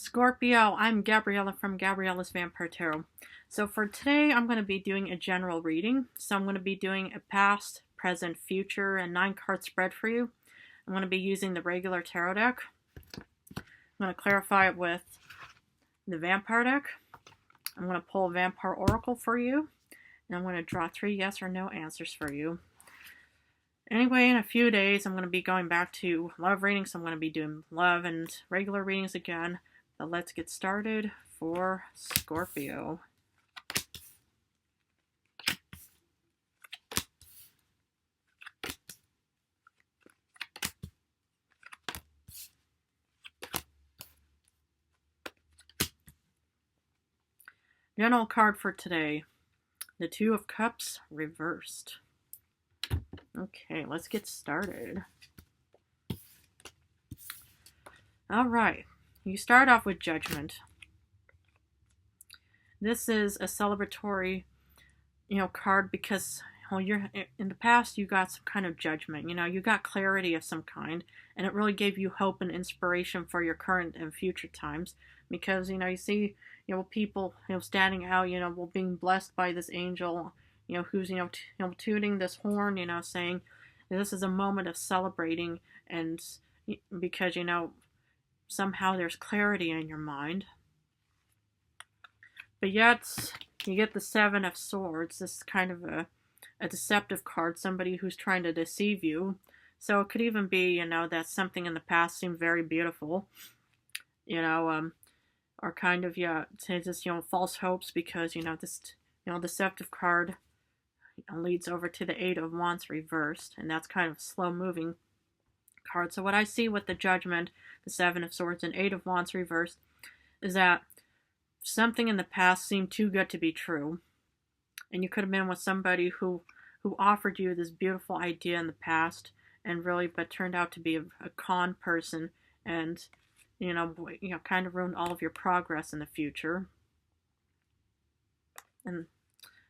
Scorpio, I'm Gabriella from Gabriella's Vampire Tarot. So for today, I'm going to be doing a general reading. So I'm going to be doing a past, present, future, and 9-card spread for you. I'm going to be using the regular tarot deck. I'm going to clarify it with the vampire deck. I'm going to pull a vampire oracle for you. And I'm going to draw 3 yes or no answers for you. Anyway, in a few days, I'm going to be going back to love readings. So I'm going to be doing love and regular readings again. But let's get started for Scorpio. General card for today, the Two of Cups reversed. Okay, let's get started. All right, you start off with Judgment. This is a celebratory, card because you're in the past you got some kind of judgment. You got clarity of some kind, and it really gave you hope and inspiration for your current and future times. Because you see, people standing out, being blessed by this angel, who's tooting this horn, saying this is a moment of celebrating, and because somehow there's clarity in your mind. But yet you get the Seven of Swords. This is kind of a deceptive card, somebody who's trying to deceive you. So it could even be, that something in the past seemed very beautiful, or kind of, just, false hopes, because, this, deceptive card leads over to the Eight of Wands reversed, and that's kind of a slow-moving card. So what I see with the Judgment, the Seven of Swords, and Eight of Wands reversed is that something in the past seemed too good to be true, and you could have been with somebody who offered you this beautiful idea in the past, and really, but turned out to be a con person, and kind of ruined all of your progress in the future. And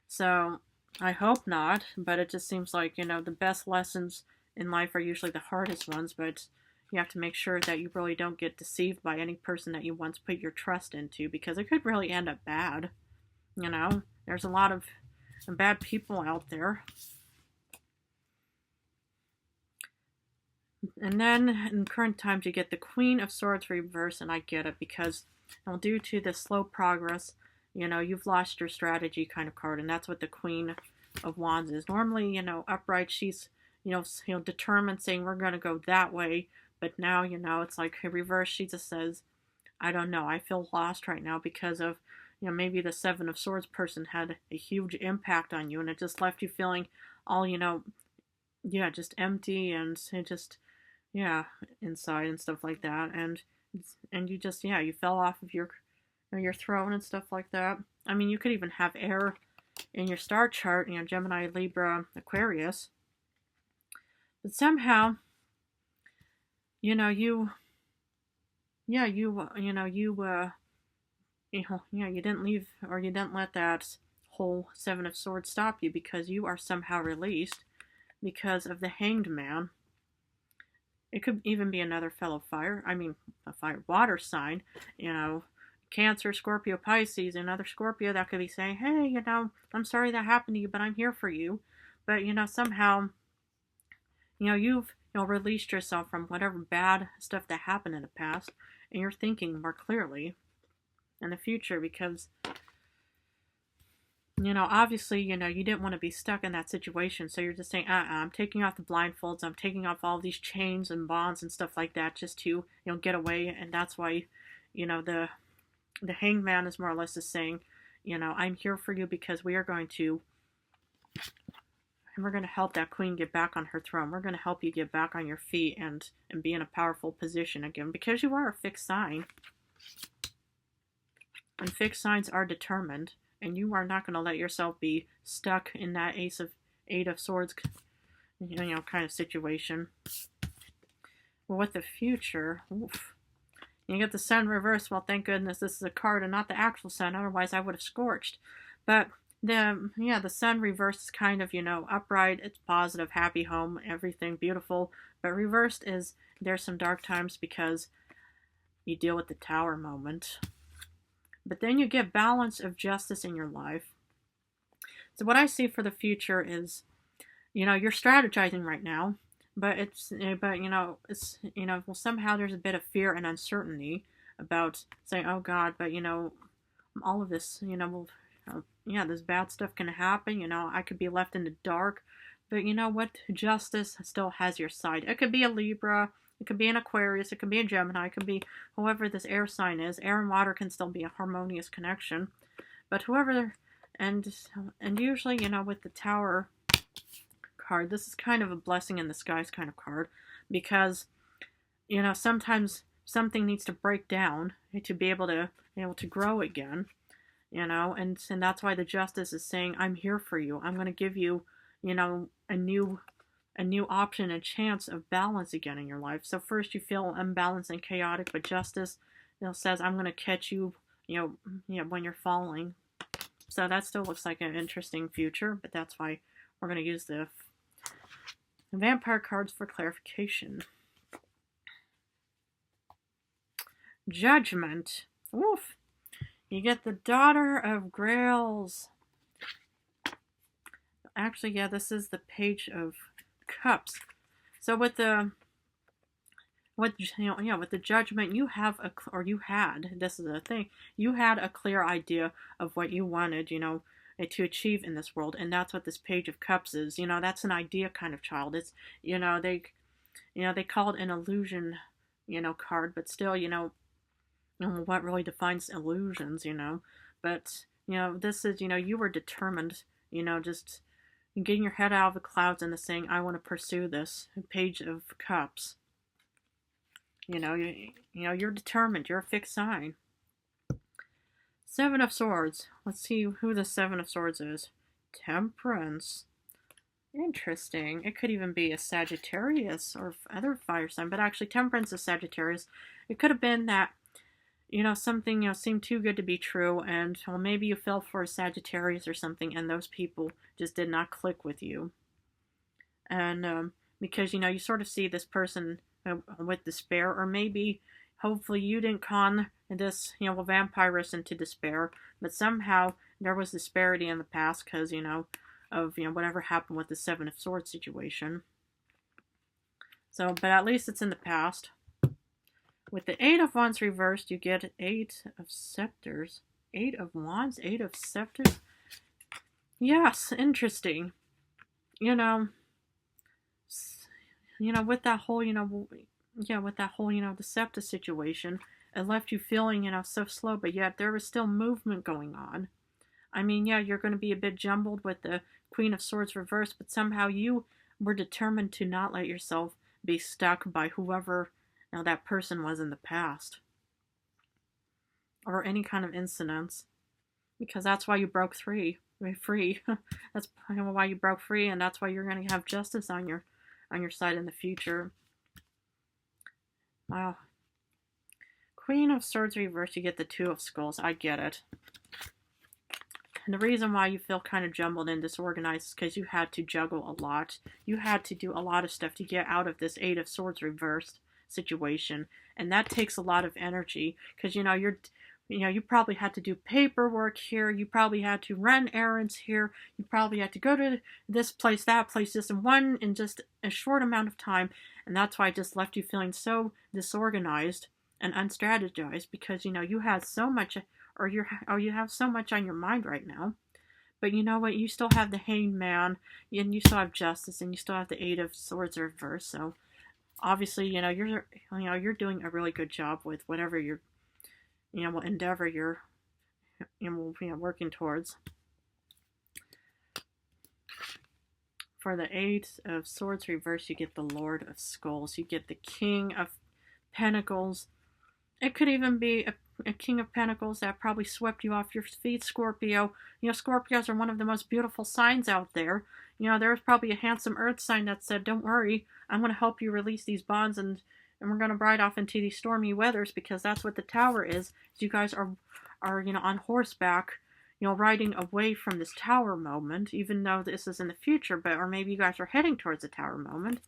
so I hope not, but it just seems like, the best lessons in life are usually the hardest ones, but you have to make sure that you really don't get deceived by any person that you once put your trust into, because it could really end up bad. There's a lot of bad people out there. And then in current times you get the Queen of Swords reverse, and I get it, because due to the slow progress, you've lost your strategy kind of card, and that's what the Queen of Wands is. Normally, upright, she's, determined, saying we're going to go that way, but now, it's like reverse, she just says, I don't know, I feel lost right now because of, maybe the Seven of Swords person had a huge impact on you, and it just left you feeling all, just empty, and it just, inside and stuff like that, and you just, you fell off of your throne and stuff like that. I mean, you could even have air in your star chart, Gemini, Libra, Aquarius, but somehow, you didn't leave, or you didn't let that whole Seven of Swords stop you, because you are somehow released because of the Hanged Man. It could even be another fellow a fire water sign, Cancer, Scorpio, Pisces, another Scorpio that could be saying, hey, I'm sorry that happened to you, but I'm here for you. But, somehow, you've, released yourself from whatever bad stuff that happened in the past, and you're thinking more clearly in the future, because, obviously, you didn't want to be stuck in that situation, so you're just saying, I'm taking off the blindfolds, I'm taking off all these chains and bonds and stuff like that, just to, get away, and that's why, the Hanged Man is more or less just saying, I'm here for you, because we're going to help that queen get back on her throne. We're going to help you get back on your feet and be in a powerful position again, because you are a fixed sign. And fixed signs are determined, and you are not going to let yourself be stuck in that Eight of Swords, kind of situation. Well, with the future, oof. You get the Sun reversed. Well, thank goodness this is a card and not the actual sun. Otherwise, I would have scorched. But the Sun reversed is kind of, upright. It's positive, happy home, everything beautiful. But reversed is, there's some dark times, because, you deal with the Tower moment. But then you get balance of justice in your life. So what I see for the future is, you're strategizing right now, but it's well, somehow there's a bit of fear and uncertainty about saying, oh God, but all of this, this bad stuff can happen. I could be left in the dark, but you know what? Justice still has your side. It could be a Libra, it could be an Aquarius, it could be a Gemini, it could be whoever this air sign is. Air and water can still be a harmonious connection, but whoever, and usually, with the Tower card, this is kind of a blessing in disguise kind of card, because sometimes something needs to break down to be able to grow again, and that's why the Justice is saying, I'm here for you. I'm going to give you, a new option, a chance of balance again in your life. So first you feel unbalanced and chaotic, but Justice, says, I'm going to catch you, when you're falling. So that still looks like an interesting future, but that's why we're going to use the Vampire cards for clarification. Judgment. Woof. You get the Daughter of Grails. Actually, yeah, this is the Page of Cups. So with the Judgment, you have this is the thing, you had a clear idea of what you wanted, to achieve in this world, and that's what this Page of Cups is. That's an idea kind of child. It's, they call it an illusion, card, but still, what really defines illusions, but, this is, you were determined, just getting your head out of the clouds and saying, I want to pursue this Page of Cups. You're determined, you're a fixed sign. Seven of Swords. Let's see who the Seven of Swords is. Temperance. Interesting. It could even be a Sagittarius or other fire sign, but actually Temperance is Sagittarius. It could have been that, something, seemed too good to be true, and, well, maybe you fell for a Sagittarius or something, and those people just did not click with you. And, because, you sort of see this person with despair, or maybe, hopefully you didn't con this, vampirist into despair, but somehow there was disparity in the past because, of, whatever happened with the Seven of Swords situation. So, but at least it's in the past. With the Eight of Wands reversed, you get Eight of Scepters. 8 of Wands, 8 of Scepters. Yes, interesting. With that whole, with that whole, deceptive situation, it left you feeling, so slow, but yet there was still movement going on. I mean, yeah, you're going to be a bit jumbled with the Queen of Swords reversed, but somehow you were determined to not let yourself be stuck by whoever that person was in the past, or any kind of incidents, because that's why you broke free. That's why you broke free, and that's why you're going to have justice on your side in the future. Wow. Queen of Swords reversed, you get the Two of Skulls. I get it. And the reason why you feel kind of jumbled and disorganized is because you had to juggle a lot. You had to do a lot of stuff to get out of this Eight of Swords reversed situation, and that takes a lot of energy, because you probably had to do paperwork here, you probably had to run errands here, you probably had to go to this place, that place, just in just a short amount of time, and that's why it just left you feeling so disorganized and unstrategized, because you had so much, or you have so much on your mind right now. But you know what? You still have the Hanged Man, and you still have Justice, and you still have the Eight of Swords reversed. So obviously, you're doing a really good job with whatever you're, endeavor you're, working towards. For the Eight of Swords reversed, you get the Lord of Skulls. You get the King of Pentacles. It could even be a King of Pentacles that probably swept you off your feet, Scorpio. Scorpios are one of the most beautiful signs out there. There was probably a handsome earth sign that said, don't worry, I'm going to help you release these bonds, and we're going to ride off into these stormy weathers, because that's what the Tower is. You guys are on horseback, riding away from this Tower moment, even though this is in the future, or maybe you guys are heading towards the Tower moment.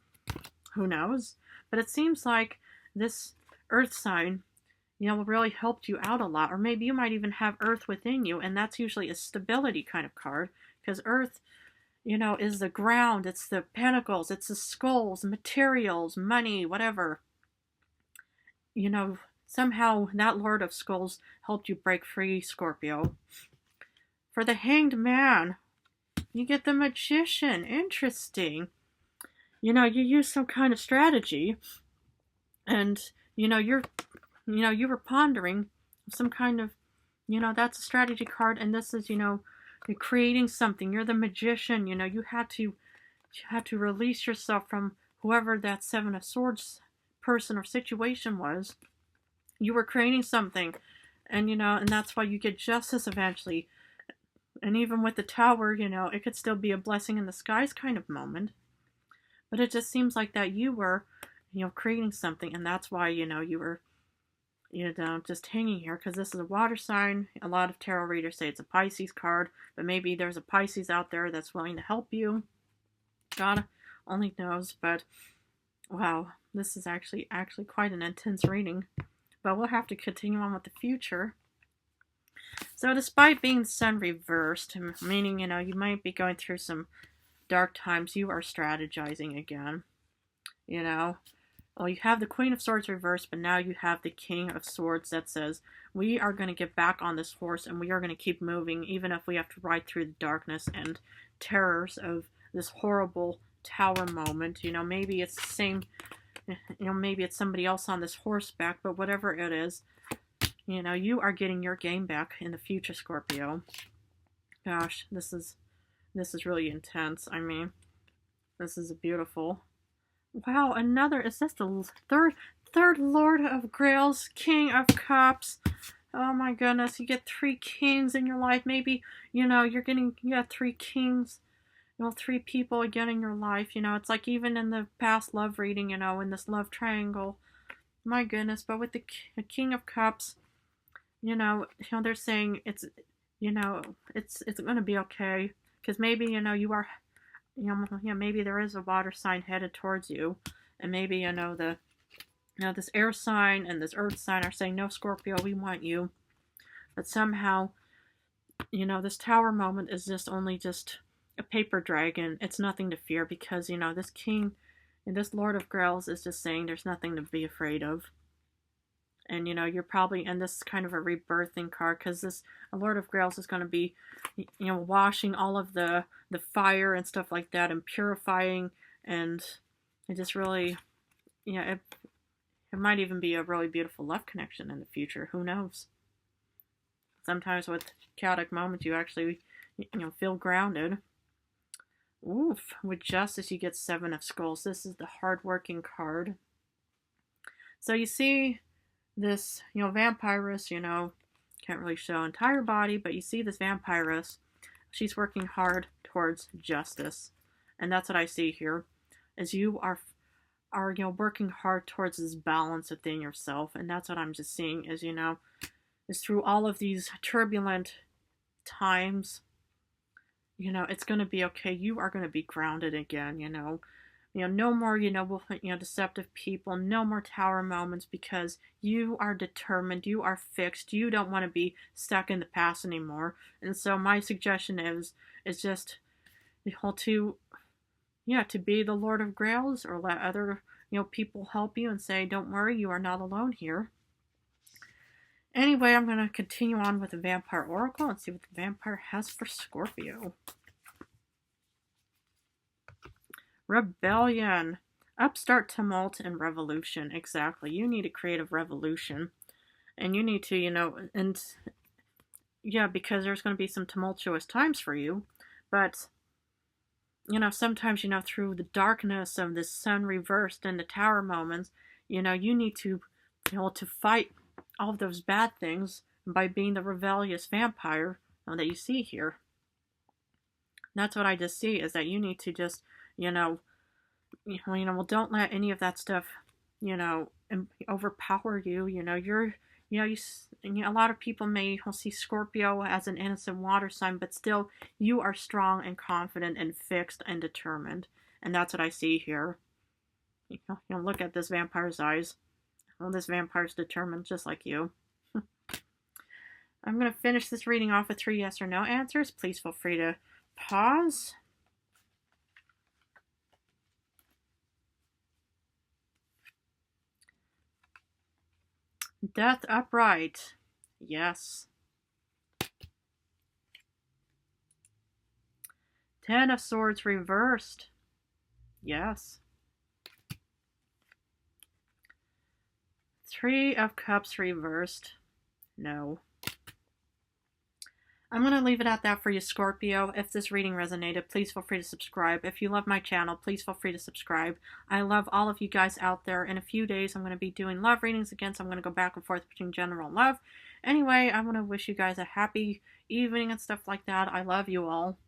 Who knows? But it seems like this earth sign, really helped you out a lot. Or maybe you might even have Earth within you, and that's usually a stability kind of card, because Earth, is the ground, it's the pentacles, it's the skulls, materials, money, whatever. Somehow that Lord of Skulls helped you break free, Scorpio. For the Hanged Man, you get the Magician. Interesting. You use some kind of strategy, and you were pondering some kind of, that's a strategy card, and this is, you're creating something. You're the Magician. You had to release yourself from whoever that Seven of Swords person or situation was. You were creating something, and and that's why you get justice eventually. And even with the Tower, it could still be a blessing in disguise kind of moment. But it just seems like that you were, creating something, and that's why, you were, just hanging here, because this is a water sign. A lot of tarot readers say it's a Pisces card, but maybe there's a Pisces out there that's willing to help you. God only knows, but wow, this is actually quite an intense reading. But we'll have to continue on with the future. So despite being the Sun reversed, meaning, you might be going through some dark times, you are strategizing again. Well, you have the Queen of Swords reversed, but now you have the King of Swords that says, we are going to get back on this horse, and we are going to keep moving, even if we have to ride through the darkness and terrors of this horrible Tower moment. Maybe it's the same, maybe it's somebody else on this horseback, but whatever it is, you are getting your game back in the future, Scorpio. Gosh, this is really intense. I mean, this is a beautiful. Wow, is this the third Lord of Grails, King of Cups? Oh my goodness, you get 3 kings in your life. Maybe, you got 3 kings, 3 people again in your life. It's like even in the past love reading, in this love triangle. My goodness, but with the King of Cups, they're saying it's going to be okay. Because maybe, you are, maybe there is a water sign headed towards you. And maybe, this air sign and this earth sign are saying, no, Scorpio, we want you. But somehow, this Tower moment is only a paper dragon. It's nothing to fear, because, this king and this Lord of Grails is just saying there's nothing to be afraid of. And, you're probably, and this is kind of a rebirthing card, because this Lord of Grails is going to be, washing all of the fire and stuff like that, and purifying, and it just really, it might even be a really beautiful love connection in the future. Who knows? Sometimes with chaotic moments, you actually, feel grounded. Oof. With Justice, you get 7 of Skulls. This is the hardworking card. So you see this, vampiress, can't really show entire body, but you see this vampiress. She's working hard towards justice. And that's what I see here, is you are working hard towards this balance within yourself. And that's what I'm just seeing is, is through all of these turbulent times, it's going to be okay. You are going to be grounded again, no more, deceptive people, no more Tower moments, because you are determined, you are fixed, you don't want to be stuck in the past anymore. And so my suggestion is just, to be the Lord of Grails, or let other, people help you and say, don't worry, you are not alone here. Anyway, I'm going to continue on with the Vampire Oracle and see what the vampire has for Scorpio. Rebellion. Upstart, tumult, and revolution. Exactly. You need to create a revolution. And you need to, because there's going to be some tumultuous times for you. But, sometimes, through the darkness of the Sun reversed and the Tower moments, you need to, to fight all of those bad things by being the rebellious vampire that you see here. That's what I just see, is that you need to just, well, don't let any of that stuff, overpower you. A lot of people may see Scorpio as an innocent water sign, but still, you are strong and confident and fixed and determined. And that's what I see here. Look at this vampire's eyes. Well, this vampire's determined, just like you. I'm going to finish this reading off with 3 yes or no answers. Please feel free to pause. Death upright. Yes. 10 of Swords reversed. Yes. 3 of Cups reversed. No. I'm going to leave it at that for you, Scorpio. If this reading resonated, please feel free to subscribe. If you love my channel, please feel free to subscribe. I love all of you guys out there. In a few days, I'm going to be doing love readings again, so I'm going to go back and forth between general and love. Anyway, I want to wish you guys a happy evening and stuff like that. I love you all.